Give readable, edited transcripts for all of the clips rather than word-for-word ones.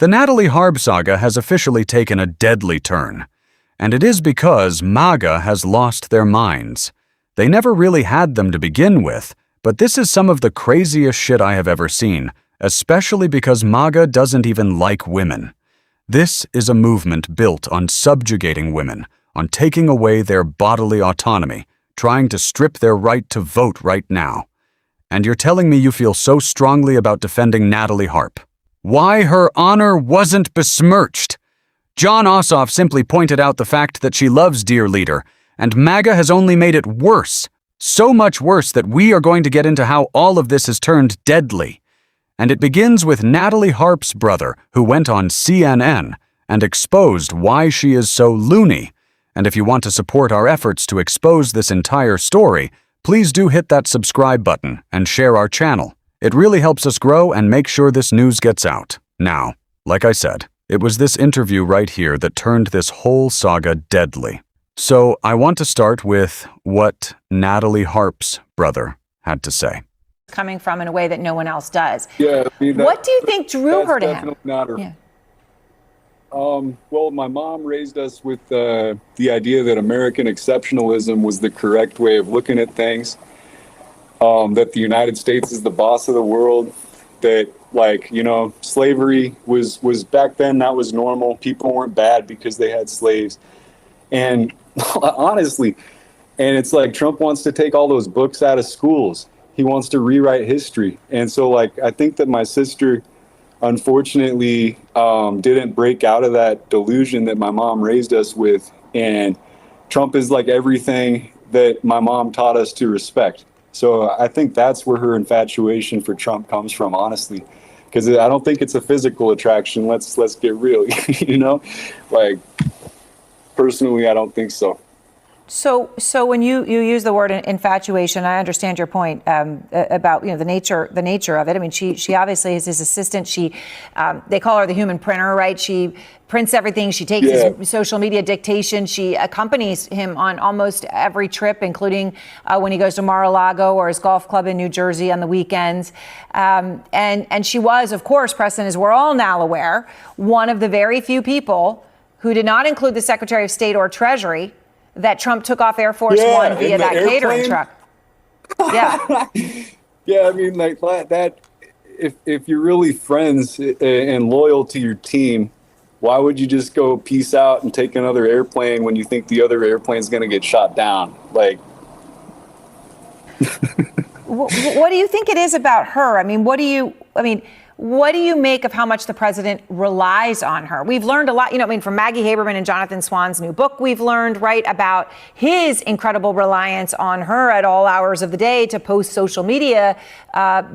The Natalie Harb saga has officially taken a deadly turn, and it is because MAGA has lost their minds. They never really had them to begin with, but this is some of the craziest shit I have ever seen, especially because MAGA doesn't even like women. This is a movement built on subjugating women, on taking away their bodily autonomy, trying to strip their right to vote right now. And you're telling me you feel so strongly about defending Natalie Harp. Why her honor wasn't besmirched? Jon Ossoff simply pointed out the fact that she loves Dear Leader, and MAGA has only made it worse. So much worse that we are going to get into how all of this has turned deadly. And it begins with Natalie Harp's brother, who went on CNN and exposed why she is so loony. And if you want to support our efforts to expose this entire story, please do hit that subscribe button and share our channel. It really helps us grow and make sure this news gets out. Now, like I said, it was this interview right here that turned this whole saga deadly. So I want to start with what Natalie Harp's brother had to say. Coming from in a way that no one else does. Yeah, I mean, what do you think drew her to him? Definitely not her. Yeah. Well, my mom raised us with the idea that American exceptionalism was the correct way of looking at things. That the United States is the boss of the world, that, like, you know, slavery was back then, that was normal. People weren't bad because they had slaves. And honestly, and it's like Trump wants to take all those books out of schools. He wants to rewrite history. And so, like, I think that my sister, unfortunately, didn't break out of that delusion that my mom raised us with. And Trump is like everything that my mom taught us to respect. So I think that's where her infatuation for Trump comes from, honestly, because I don't think it's a physical attraction. Let's get real, you know, like, personally, I don't think so. So when you use the word infatuation, I understand your point about, you know, the nature of it. I mean, she obviously is his assistant. They call her the human printer, right? She prints everything. She takes his social media dictation. She accompanies him on almost every trip, including when he goes to Mar-a-Lago or his golf club in New Jersey on the weekends. And she was, of course, Preston, as we're all now aware, one of the very few people who did not include the Secretary of State or Treasury that Trump took off Air Force One via that catering truck. Yeah. Yeah, I mean, like that, if you're really friends and loyal to your team, why would you just go peace out and take another airplane when you think the other airplane's going to get shot down? Like, what do you think it is about her? I mean, what do you make of how much the president relies on her? We've learned a lot, you know, I mean, from Maggie Haberman and Jonathan Swan's new book, we've learned, right, about his incredible reliance on her at all hours of the day to post social media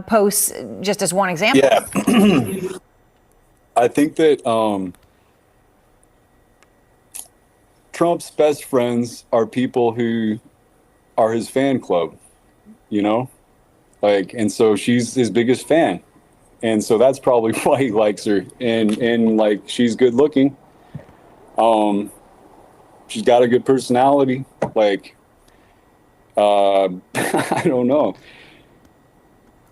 posts, just as one example. Yeah. I think that Trump's best friends are people who are his fan club, you know? Like, and so she's his biggest fan. And so that's probably why he likes her. And like, she's good looking. She's got a good personality. Like, I don't know.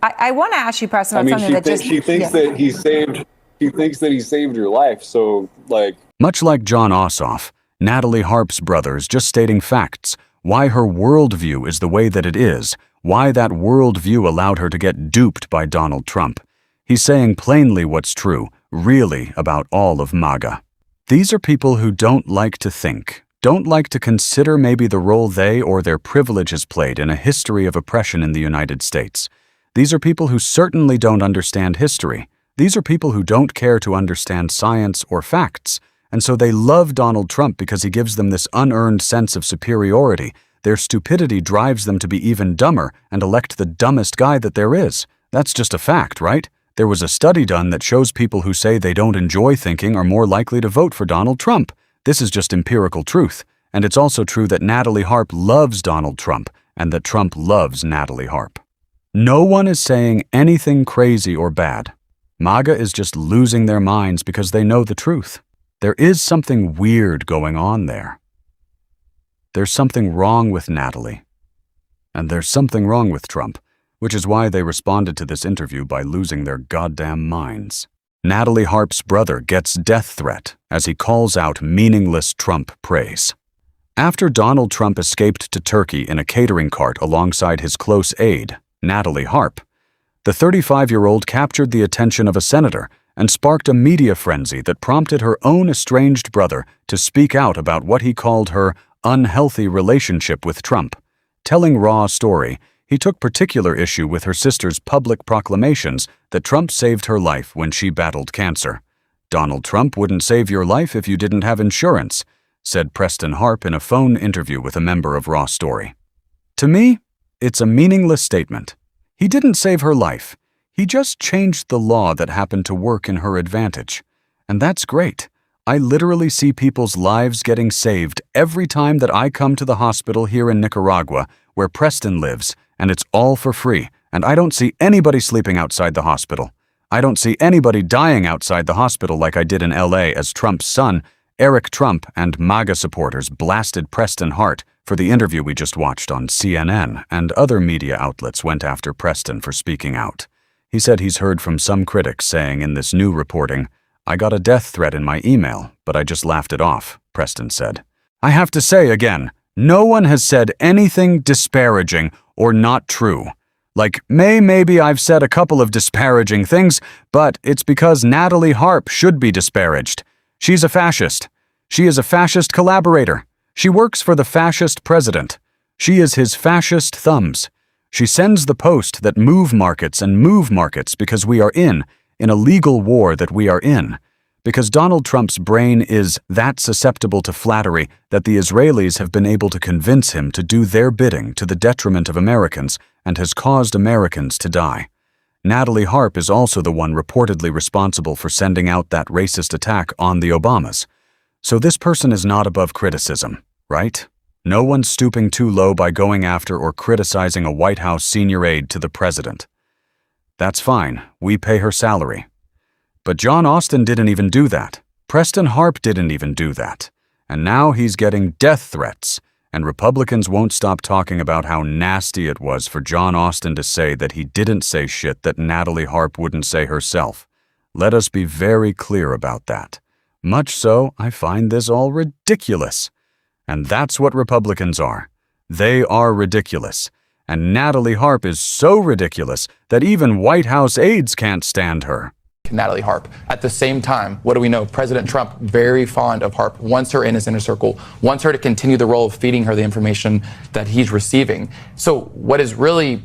I want to ask you, Preston, I about mean, something she thinks that he saved her life. So, like. Much like Jon Ossoff, Natalie Harp's brother is just stating facts, why her worldview is the way that it is, why that worldview allowed her to get duped by Donald Trump. He's saying plainly what's true, really, about all of MAGA. These are people who don't like to think, don't like to consider maybe the role they or their privilege has played in a history of oppression in the United States. These are people who certainly don't understand history. These are people who don't care to understand science or facts. And so they love Donald Trump because he gives them this unearned sense of superiority. Their stupidity drives them to be even dumber and elect the dumbest guy that there is. That's just a fact, right? There was a study done that shows people who say they don't enjoy thinking are more likely to vote for Donald Trump. This is just empirical truth. And it's also true that Natalie Harp loves Donald Trump and that Trump loves Natalie Harp. No one is saying anything crazy or bad. MAGA is just losing their minds because they know the truth. There is something weird going on there. There's something wrong with Natalie. And there's something wrong with Trump, which is why they responded to this interview by losing their goddamn minds. Natalie Harp's brother gets death threat as he calls out meaningless Trump praise. After Donald Trump escaped to Turkey in a catering cart alongside his close aide, Natalie Harp, the 35-year-old captured the attention of a senator and sparked a media frenzy that prompted her own estranged brother to speak out about what he called her unhealthy relationship with Trump. Telling Raw story, he took particular issue with her sister's public proclamations that Trump saved her life when she battled cancer. "Donald Trump wouldn't save your life if you didn't have insurance," said Preston Harp in a phone interview with a member of Raw Story. "To me, it's a meaningless statement. He didn't save her life. He just changed the law that happened to work in her advantage. And that's great. I literally see people's lives getting saved every time that I come to the hospital here in Nicaragua, where Preston lives, and it's all for free, and I don't see anybody sleeping outside the hospital. I don't see anybody dying outside the hospital like I did in LA as Trump's son, Eric Trump, and MAGA supporters blasted Preston Hart for the interview we just watched on CNN, and other media outlets went after Preston for speaking out. He said he's heard from some critics saying in this new reporting, "I got a death threat in my email, but I just laughed it off," Preston said. "I have to say again, no one has said anything disparaging or not true. Like, maybe I've said a couple of disparaging things, but it's because Natalie Harp should be disparaged. She's a fascist. She is a fascist collaborator. She works for the fascist president. She is his fascist thumbs. She sends the post that move markets because we are in a legal war that we are in. Because Donald Trump's brain is that susceptible to flattery that the Israelis have been able to convince him to do their bidding to the detriment of Americans and has caused Americans to die. Natalie Harp is also the one reportedly responsible for sending out that racist attack on the Obamas. So this person is not above criticism, right? No one's stooping too low by going after or criticizing a White House senior aide to the president. That's fine, we pay her salary. But John Austin didn't even do that. Preston Harp didn't even do that. And now he's getting death threats. And Republicans won't stop talking about how nasty it was for John Austin to say that he didn't say shit that Natalie Harp wouldn't say herself. Let us be very clear about that. Much so, I find this all ridiculous. And that's what Republicans are. They are ridiculous. And Natalie Harp is so ridiculous that even White House aides can't stand her. Natalie Harp. At the same time, what do we know? President Trump, very fond of Harp, wants her in his inner circle, wants her to continue the role of feeding her the information that he's receiving. So what is really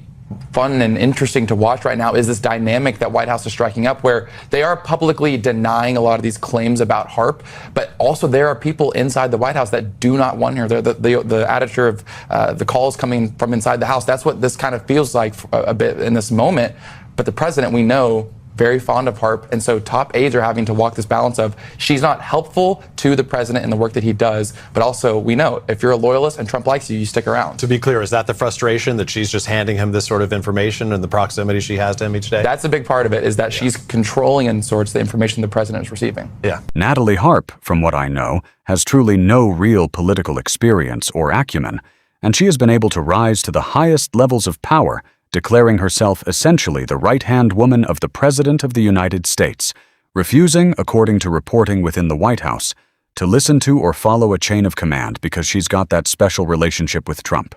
fun and interesting to watch right now is this dynamic that White House is striking up, where they are publicly denying a lot of these claims about Harp, but also there are people inside the White House that do not want her. The attitude of the calls coming from inside the House, that's what this kind of feels like a bit in this moment. But the president, we know, very fond of Harp, and so top aides are having to walk this balance of she's not helpful to the president in the work that he does, but also we know if you're a loyalist and Trump likes you, you stick around. To be clear, is that the frustration that she's just handing him this sort of information and the proximity she has to him each day? That's a big part of it, is that she's controlling in sorts the information the president is receiving. Yeah. Natalie Harp, from what I know, has truly no real political experience or acumen, and she has been able to rise to the highest levels of power, declaring herself essentially the right-hand woman of the President of the United States, refusing, according to reporting within the White House, to listen to or follow a chain of command because she's got that special relationship with Trump.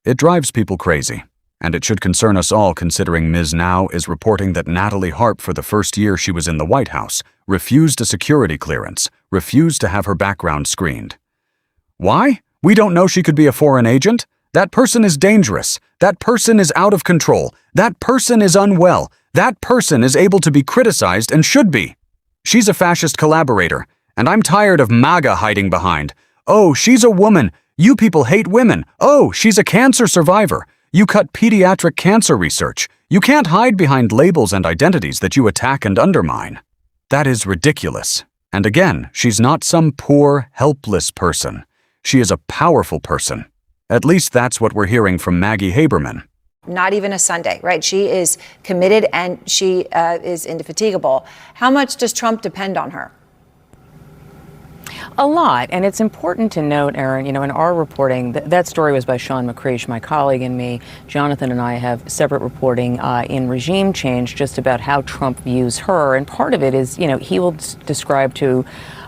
It drives people crazy, and it should concern us all considering Ms. Now is reporting that Natalie Harp, for the first year she was in the White House, refused a security clearance, refused to have her background screened. Why? We don't know she could be a foreign agent? That person is dangerous. That person is out of control. That person is unwell. That person is able to be criticized and should be. She's a fascist collaborator, and I'm tired of MAGA hiding behind. Oh, she's a woman. You people hate women. Oh, she's a cancer survivor. You cut pediatric cancer research. You can't hide behind labels and identities that you attack and undermine. That is ridiculous. And again, she's not some poor, helpless person. She is a powerful person. At least that's what we're hearing from Maggie Haberman. Not even a Sunday, right? She is committed and she is indefatigable. How much does Trump depend on her? A lot, and it's important to note, Aaron, in our reporting, that story was by Sean McCreesh, my colleague, and me. Jonathan and I have separate reporting in Regime Change just about how Trump views her, and part of it is, he will describe to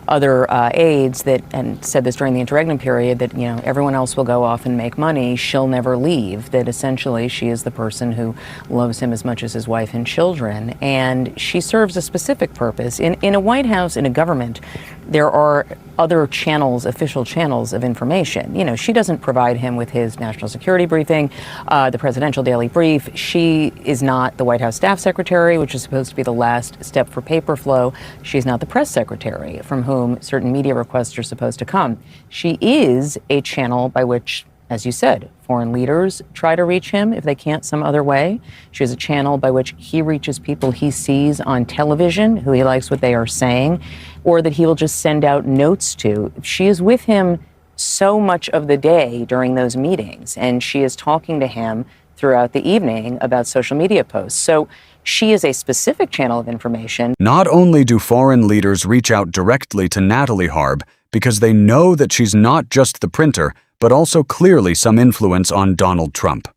other aides that, and said this during the interregnum period, that everyone else will go off and make money, she'll never leave, that essentially she is the person who loves him as much as his wife and children, and she serves a specific purpose. In a White House, in a government, there are other channels, official channels of information. She doesn't provide him with his national security briefing, the presidential daily brief. She is not the White House staff secretary, which is supposed to be the last step for paper flow. She's not the press secretary from whom certain media requests are supposed to come. She is a channel by which, as you said, foreign leaders try to reach him if they can't some other way. She is a channel by which he reaches people he sees on television, who he likes what they are saying, or that he will just send out notes to. She is with him so much of the day during those meetings, and she is talking to him throughout the evening about social media posts. So she is a specific channel of information. Not only do foreign leaders reach out directly to Natalie Harb because they know that she's not just the printer, but also clearly some influence on Donald Trump.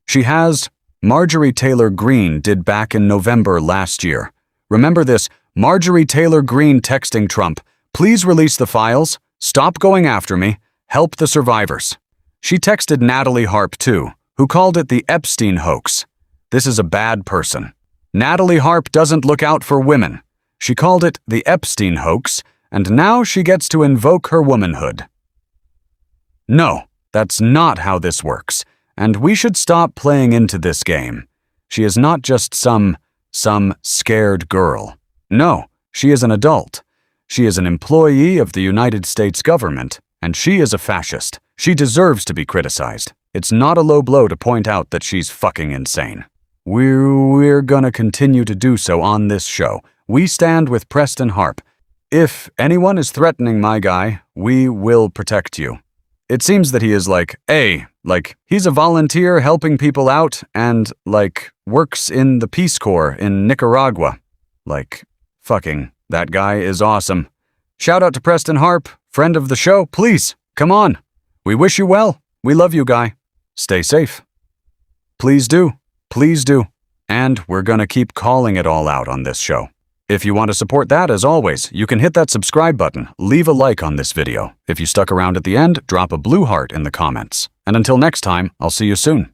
She has, Marjorie Taylor Greene did back in November last year. Remember this, Marjorie Taylor Greene texting Trump, "Please release the files, stop going after me, help the survivors." She texted Natalie Harp too, who called it the Epstein hoax. This is a bad person. Natalie Harp doesn't look out for women. She called it the Epstein hoax, and now she gets to invoke her womanhood. No, that's not how this works, and we should stop playing into this game. She is not just some scared girl. No, she is an adult. She is an employee of the United States government, and she is a fascist. She deserves to be criticized. It's not a low blow to point out that she's fucking insane. We're gonna continue to do so on this show. We stand with Preston Harp. If anyone is threatening my guy, we will protect you. It seems that he is he's a volunteer helping people out and, works in the Peace Corps in Nicaragua. Fucking, that guy is awesome. Shout out to Preston Harp, friend of the show. Please, come on. We wish you well. We love you, guy. Stay safe. Please do. Please do. And we're gonna keep calling it all out on this show. If you want to support that, as always, you can hit that subscribe button, leave a like on this video. If you stuck around at the end, drop a blue heart in the comments. And until next time, I'll see you soon.